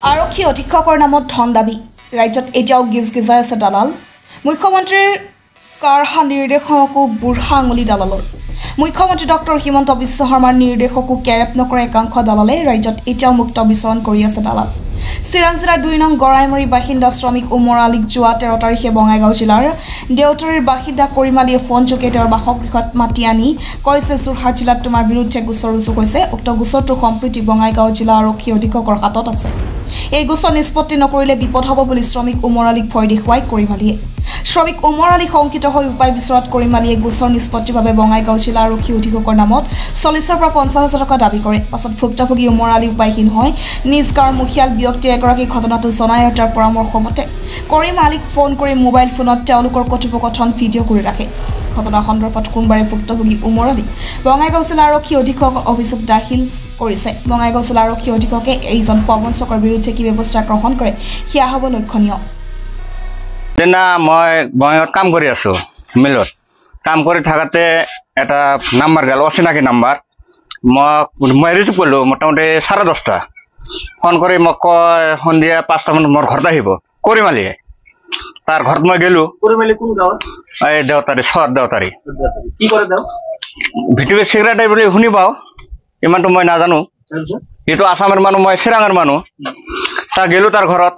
আৰক্ষী অধীক্ষকৰ নামত ধন দাবী ৰাজ্যত এতিয়াও গিজগিজাই আছে দালাল মুখ্যমন্ত্ৰীৰ কাঢ়া নিৰ্দেশকো বুঢ়া আঙুলি দালালৰ মুখ্যমন্ত্ৰী ডক্টৰ হিমন্ত বিশ্ব শৰ্মাৰ নিৰ্দেশকো কেৰেপ নকৰে একাংশ দালালে ৰাজ্যত এতিয়াও মুক্ত বিচৰণ কৰি আছে দালাল চিৰাং জিলাৰ 2 নং গৰাইমৰী বাসিন্দা শ্ৰমিক উমৰ আলীক যোৱা 13 তাৰিখে বঙাইগাঁও জিলাৰ দেউতৰীৰ বাসিন্দা কৰিমালীয়ে ফোনযোগে তেওঁৰ বাসগৃহত মাতি আনি কৈছে যোৰহাট জিলাত তোমাৰ বিৰুদ্ধে গোচৰ ৰুজু হৈছে উক্ত গোচৰটো সম্প্ৰতি বঙাইগাঁও জিলা আৰক্ষী অধীক্ষকৰ হাতত আছে এই গোচৰ নিষ্পত্তি নকৰিলে বিপদ হ'ব বুলি শ্ৰমিক উমৰ আলীক ভয় দেখুৱাই কৰিমালীয়ে শ্ৰমিক উমৰ আলী শংকিত হৈ উপায় বিচৰাত কৰিমালীয়ে গোচৰ নিষ্পত্তিৰ বাবে বঙাইগাঁও জিলা আৰক্ষী অধীক্ষকৰ নামত 40 পৰা 50,000 টকা দাবী কৰে পাছত ভুক্তভোগী উমৰ আলী উপায়হীন হয় নিজ গাঁৱৰ মুখিয়াল ব্যক্তি এগৰাকী ঘটনাটো জনাই আৰু তাৰ পৰামৰ্শ মতে কৰিমালীক ফোন কৰি মোবাইল ফোনত তেওঁলোকৰ কথোপকথন ভিডিঅ' কৰি ৰাখে ঘটনা সন্দৰ্ভত সোমবাৰে ভুক্তভোগী উমৰ আলী বঙাইগাঁও জিলা আৰক্ষী অধীক্ষক অভিযোগ দাখিল কৰিছে বঙাইগাঁও জিলা আৰক্ষী অধীক্ষকে এইজন পৱন চক্ৰৰ বিৰুদ্ধে কি ব্যৱস্থা গ্ৰহণ কৰে সেয়া হ'ব লক্ষণীয় দিনা মই বঙাইগাঁৱত কাম কৰি আছো মিলত কাম কৰি থাকাতে এটা নাম্বাৰ গেল অচিনাকি নাম্বাৰ মই ৰিচিভ কৰিলোঁ মোটামুটি 10:30 ফোন কৰি মোক কয় সন্ধিয়া 5টা মানত মোৰ ঘৰত আহিব কৰিমালীয়ে তাৰ ঘৰত মই গেলো কৰিমালী কোন গাঁৱত এই দেউতাৰী চৰ দেউতাৰী কি কৰে তেওঁ ভিডিঅ' ছিক্ৰেটাৰী বুলি শুনি পাওঁ ইমানটো মই নাজানো এইটো আসামৰ মানুহ মই চিৰাঙৰ মানুহ তাক গেলো তাৰ ঘৰত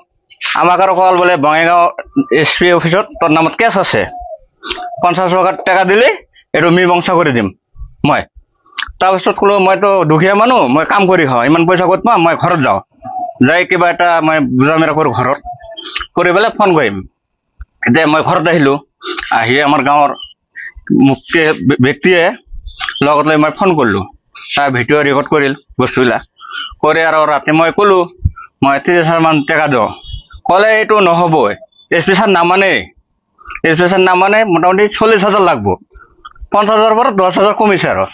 আমাক আৰু কল বোলে বঙাইগাঁও SP অফিসত তোৰ নামত কেস আছে 50,000 টাকা দিলে এইটো মীমাংসা কৰি দিম মই তাৰপিছত ক'লো মইতো দুখীয়া মানুহ মই কাম কৰি খাওঁ ইমান পইচা ক'ত পাম মই ঘৰত যাওঁ যাই কিবা এটা মই বুজা মেৰা কৰোঁ ঘৰত কৰি পেলাই ফোন কৰিম এতিয়া মই ঘৰত আহিলোঁ আহি আমাৰ গাঁৱৰ মুখ্য ব্যক্তিয়ে লগত লৈ মই ফোন কৰিলোঁ তাৰ ভিডিঅ' ৰেকৰ্ড কৰিল বস্তুবিলাক কৰি আৰু ৰাতি মই ক'লোঁ মই 30,000 মান টাকা দিওঁ কলে এইটো নহ'ব SP ছাৰ নামানে মোটামুটি 40,000 লাগব 50,000 পৰা 10,000 কমিছে আৰু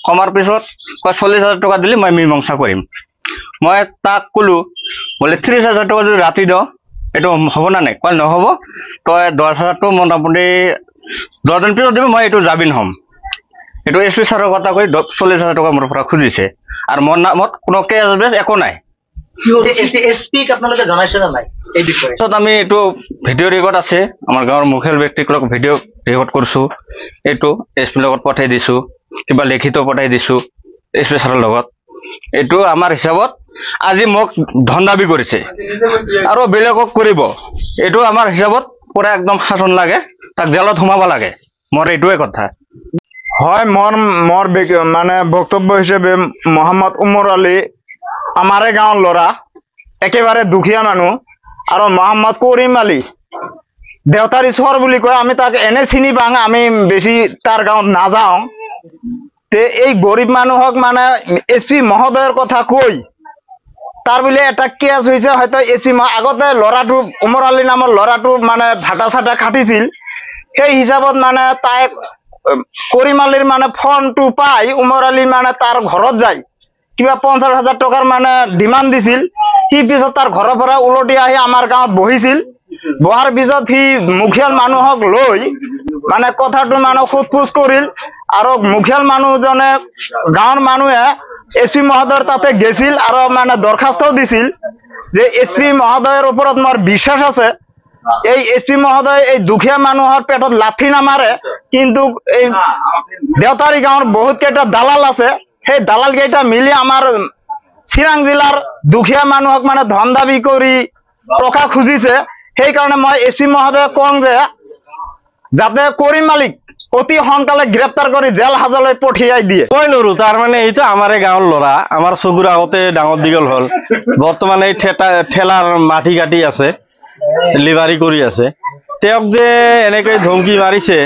কমাৰ পিছত 40,000 টকা দিলে মই মীমাংসা কৰিম মই তাক ক'লোঁ বোলে 30,000 টকা যদি ৰাতি দিওঁ এইটো হ'ব না নাই কল নহ'ব তই 10,000টো মোটামুটি 10 দিন পিছত দিবি মই এইটো জামিন হ'ম এইটো SP ছাৰৰ কথা কৈ 40,000 টকা মোৰ পৰা খুজিছে আৰু মোৰ নামত কোনো কেছ বেছ একো নাই SP ক আপোনালোকে জনাইছে না নাই এই বিষয়ে আমি এইটো ভিডিঅ' ৰেকৰ্ড আছে আমাৰ গাঁৱৰ মুখিয়াল ব্যক্তিক ভিডিঅ' ৰেকৰ্ড কৰিছোঁ এইটো SP লগত পঠাই দিছোঁ কিবা লিখিত পঠাই দিছোঁ SP ছাৰৰ লগত এইটো আমাৰ হিচাপত আজি মোক ধন দাবী কৰিছে আৰু বেলেগক কৰিব এইটো আমাৰ হিচাপত পুৰা একদম শাসন লাগে তাক জেলত সোমাব লাগে মোৰ এইটোৱে কথা হয় মোৰ মানে বক্তব্য হিসেবে মোহাম্মদ উমৰ আলী আমাৰে গাঁৱৰ ল'ৰা একেবাৰে দুখীয়া মানুহ আৰু মোহাম্মদ কৰিম আলী দেউতাৰী চৰ বুলি কয় আমি তাক এনে চিনি পাওঁ আমি বেছি তাৰ গাঁৱত নাযাওঁ তে এই গৰীব মানুহক মানে SP মহোদয়ৰ কথা কৈ তাৰ বোলে এটা কেছ হৈছে হয়তো SP আগতে ল'ৰাটো উমৰ আলী নামৰ ল'ৰাটো মানে ভাটা চাটা খাটিছিল সেই হিচাপত মানে তাই কৰিম আলীৰ মানে ফোনটো পাই উমৰ আলী মানে তাৰ ঘৰত যায় কিবা 50,000 টকাৰ মানে ডিমান্ড দিছিল সি পিছত তাৰ ঘৰৰ পৰা উলটি আহি আমাৰ গাঁৱত বহিছিল বহাৰ পিছত সি মুখিয়াল মানুহক লৈ মানে কথাটো মানে খুদপুচ কৰিল আৰু মুখিয়াল মানুহজনে গাঁৱৰ মানুহে SP মহোদয়ৰ তাতে গেছিল আৰু মানে দৰখাস্তও দিছিল যে SP মহোদয়ৰ ওপৰত মোৰ বিশ্বাস আছে এই SP মহোদয় এই দুখীয়া মানুহৰ পেটত লাঠি নামাৰে কিন্তু এই দেউতাৰী গাঁৱৰ বহুত কেইটা দালাল আছে সেই দালাল কেইটা মিলি আমাৰ চিৰাং জিলাৰ দুখীয়া মানুহক মানে ধন দাবী কৰি টকা খুজিছে সেই কাৰণে মই SP মহোদয় কওঁ যে যাতে কৰিম মালিক অতি সোনকালে গ্ৰেপ্তাৰ কৰি জেল হাজতলৈ পঠিয়াই দিয়ে কই নৰো তাৰ মানে এইটো আমাৰে গাঁৱৰ ল'ৰা আমাৰ চকুৰ আগতে ডাঙৰ দীঘল হ'ল বৰ্তমান এই ঠেলাৰ মাটি কাটি আছে লিভাৰি কৰি আছে তেওঁক যে এনেকৈ ধমকি মাৰিছে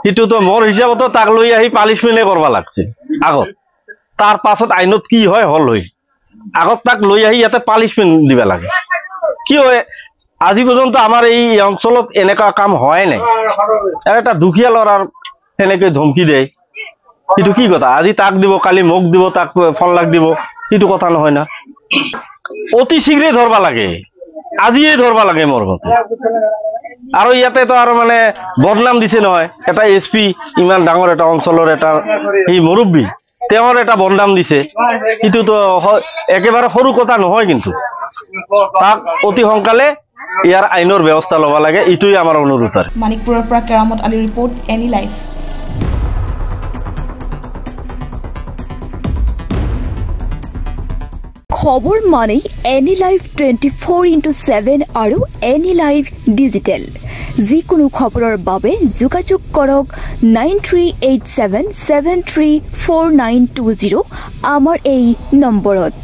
সেইটোতো মোৰ হিচাপতো তাক লৈ আহি পানিছমেণ্টে কৰিব লাগছে আগত তাৰ পাছত আইনত কি হয় হল হৈ আগত তাক লৈ আহি ইয়াতে পানিছমেণ্ট দিব লাগে কি হয় আজি পৰ্যন্ত আমাৰ এই অঞ্চলত এনেকা কাম হয় নাই আৰু এটা দুখীয়া ল'ৰাৰ এনেকৈ ধমকি দিয়ে এইটো কি কথা আজি তাক দিব কালি মোক দিব তাক ফোন লাগ দিব এইটো কথা নহয় না অতি শীঘ্ৰে ধৰবা লাগে আজিয়ে ধৰবা লাগে মোৰ মতে আৰু ইয়াতে তো আৰু মানে বদনাম দিছে নহয় এটা SP ইমান ডাঙৰ এটা অঞ্চলৰ এটা এই মুৰব্বী তেওঁৰ এটা বদনাম দিছে এইটো তো একেবাৰে সৰু কথা নহয় কিন্তু তাক অতি সোনকালে ইয়াৰ আইনৰ ব্যৱস্থা ল'ব লাগে, এইটোৱে আমাৰ অনুৰোধ। মানিকপুৰৰ পৰা Keramat Ali report, any live. খবৰ মানে এনি লাইভ 24/7 আৰু এনি লাইভ ডিজিটেল। যিকোনো খবৰৰ বাবে যোগাযোগ কৰক 9387734920 আমাৰ এই নম্বৰত।